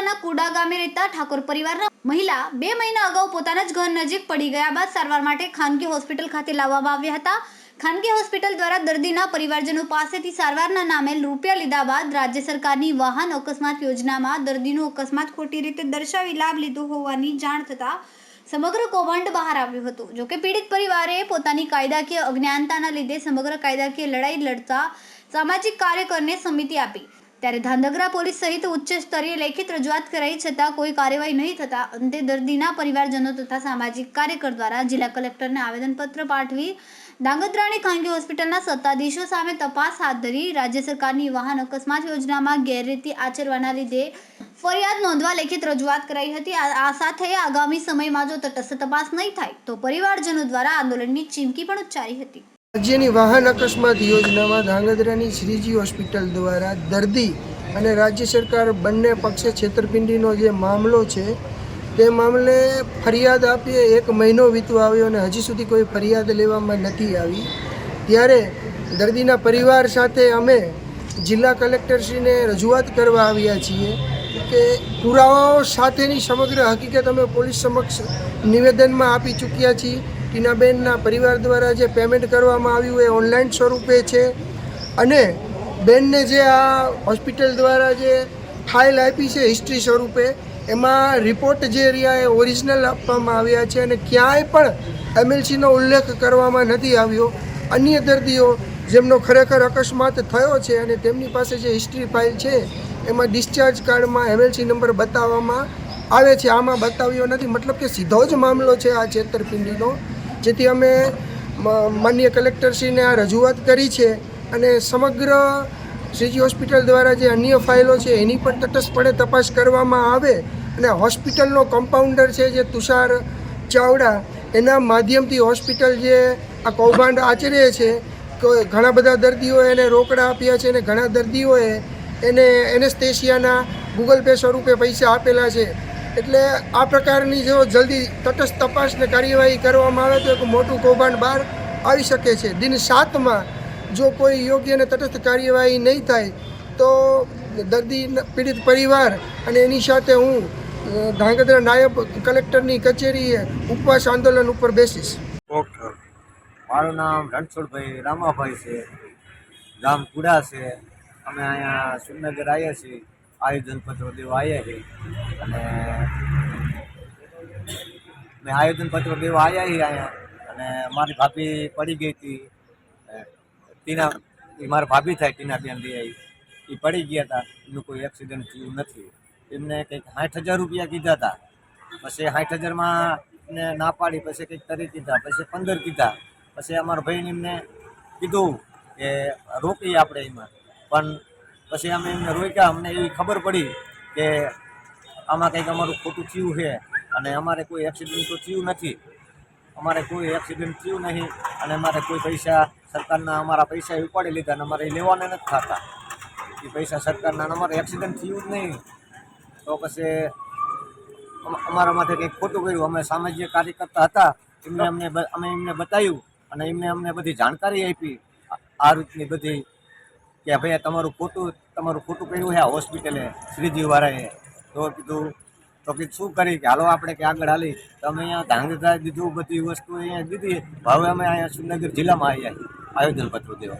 તાલુકાના કુડા ગામે રહેતા ઠાકોર પરિવારના મહિલા 2 મહિના અગાઉ પોતાના જ ઘર નજીક પડી ગયા બાદ સારવાર માટે ખાનગી હોસ્પિટલ ખાતે લાવવામાં આવ્યા હતા। ખાનગી હોસ્પિટલ દ્વારા દર્દીના પરિવારજનો પાસેથી સારવારના નામે રૂપિયા લીધા બાદ રાજ્ય સરકારની વાહન અકસ્માત યોજનામાં દર્દીનો અકસ્માત ખોટી રીતે દર્શાવી લાભ લીધો હોવાની જાણ થતાં સમગ્ર કૌભાંડ બહાર આવ્યું હતું। જો કે પીડિત પરિવારે પોતાની કાયદાકીય અજ્ઞાનતાના લીધે સમગ્ર કાયદાકીય લડાઈ લડતા સામાજિક કાર્યકરને સમિતિ આપી, ત્યારે ધાંધગરા પોલીસ સહિત ઉચ્ચ સ્તરીય લેખિત રજૂઆત કરાઈ છતાં કોઈ કાર્યવાહી નહીં થતાં અંતે દર્દીના પરિવારજનો તથા સામાજિક કાર્યકર દ્વારા જિલ્લા કલેક્ટરને આવેદનપત્ર પાઠવી ધાંગધ્રાની ખાનગી હોસ્પિટલના સત્તાધીશો સામે તપાસ હાથ ધરી રાજ્ય સરકારની વાહન અકસ્માત યોજનામાં ગેરરીતિ આચરવાના લીધે ફરિયાદ નોંધવા લેખિત રજૂઆત કરાઈ હતી। આ સાથે આગામી સમયમાં જો તટસ્થ તપાસ નહીં થાય તો પરિવારજનો દ્વારા આંદોલનની ચીમકી પણ ઉચ્ચારી હતી। રાજ્યની વાહન અકસ્માત યોજનામાં ધાંગધ્રાની શ્રીજી હોસ્પિટલ દ્વારા દર્દી અને રાજ્ય સરકાર બંને પક્ષે છેતરપિંડીનો જે મામલો છે તે મામલે ફરિયાદ આપીએ 1 મહિનો વીતવા આવ્યો અને હજી સુધી કોઈ ફરિયાદ લેવામાં નથી આવી। ત્યારે દર્દીના પરિવાર સાથે અમે જિલ્લા કલેક્ટરશ્રીને રજૂઆત કરવા આવ્યા છીએ કે પુરાવાઓ સાથેની સમગ્ર હકીકત અમે પોલીસ સમક્ષ નિવેદનમાં આપી ચૂક્યા છીએ। ટીનાબેનના પરિવાર દ્વારા જે પેમેન્ટ કરવામાં આવ્યું એ ઓનલાઈન સ્વરૂપે છે અને બેનને જે આ હોસ્પિટલ દ્વારા જે ફાઇલ આપી છે હિસ્ટ્રી સ્વરૂપે એમાં રિપોર્ટ જે રહ્યા એ ઓરિજિનલ આપવામાં આવ્યા છે અને ક્યાંય પણ MLCનો ઉલ્લેખ કરવામાં નથી આવ્યો। અન્ય દર્દીઓ જેમનો ખરેખર અકસ્માત થયો છે અને તેમની પાસે જે હિસ્ટ્રી ફાઇલ છે એમાં ડિસ્ચાર્જ કાર્ડમાં MLC નંબર બતાવવામાં આવે છે, આમાં બતાવ્યો નથી। મતલબ કે સીધો જ મામલો છે આ છેતરપિંડીનો, જેથી અમે માનનીય કલેક્ટરશ્રીને આ રજૂઆત કરી છે અને સમગ્ર શ્રીજી હોસ્પિટલ દ્વારા જે અન્ય ફાઇલો છે એની પણ તટસ્થપણે તપાસ કરવામાં આવે અને હોસ્પિટલનો કમ્પાઉન્ડર છે જે તુષાર ચાવડા એના માધ્યમથી હોસ્પિટલ જે આ કૌભાંડ આચરે છે, ઘણા બધા દર્દીઓએ એને રોકડા આપ્યા છે અને ઘણા દર્દીઓએ એને એનેસ્થેશિયાના ગૂગલ પે સ્વરૂપે પૈસા આપેલા છે। એટલે આ પ્રકારની જો જલ્દી તટસ્થ તપાસને કાર્યવાહી કરવામાં આવે તો એક મોટું કૌભાંડ બહાર આવી શકે છે। દિન 7માં જો કોઈ યોગ્ય અને તટસ્થ કાર્યવાહી નહીં થાય તો દર્દી પીડિત પરિવાર અને એની સાથે હું ધાંગધ્રા નાયબ કલેક્ટરની કચેરીએ ઉપવાસ આંદોલન ઉપર બેસીશ। ઓકે, મારું નામ રણછોડભાઈ રામાભાઈ છે, ગામ કુડા છે। અમે અહીંયા સુરનગર આવ્યા છીએ, આયોજનપત્રો દેવા આવ્યા છીએ અને મેં આયોજનપત્રો દેવા આવ્યા છીએ અહીંયા અને મારી ભાભી પડી ગઈ હતી ટીના, મારા ભાભી થાય ટીનાબેન દે એ પડી ગયા હતા, એનું કોઈ એક્સિડન્ટ થયું નથી। એમને કંઈક 60,000 રૂપિયા કીધા હતા, પછી 60,000માં ને ના પાડી, પછી કંઈક 30 કીધા, પછી 15 કીધા, પછી અમારા ભાઈને એમને કીધું કે રોકીએ આપણે એમાં, પણ પછી અમે એમને રોક્યા। અમને એવી ખબર પડી કે આમાં કંઈક અમારું ખોટું થયું છે અને અમારે કોઈ એક્સિડન્ટ તો થયું નથી, અમારે કોઈ એક્સિડન્ટ થયું નહીં અને અમારે કોઈ પૈસા સરકારના અમારા પૈસા ઉપાડી લીધા અને અમારે એ લેવાના નથી થતા એ પૈસા સરકારના, અમારે એક્સિડન્ટ થયું જ નહીં તો પછી અમારા માટે કંઈક ખોટું કર્યું। અમે સામાજિક કાર્યકર્તા હતા, અમે એમને બતાવ્યું અને એમને અમને બધી જાણકારી આપી આ રીતની બધી કે ભાઈ તમારું ખોટું કર્યું છે આ હોસ્પિટલે શ્રીજીવાળાએ। તો કીધું શું કરી કે હાલો આપણે કે આગળ હાલી, તો અમે અહીંયા ધાંગધ્રા દીધું, બધી વસ્તુ અહીંયા દીધી। હવે અમે અહીંયા સુરનગર જિલ્લામાં આવ્યા આયોજનપત્રો દેવા।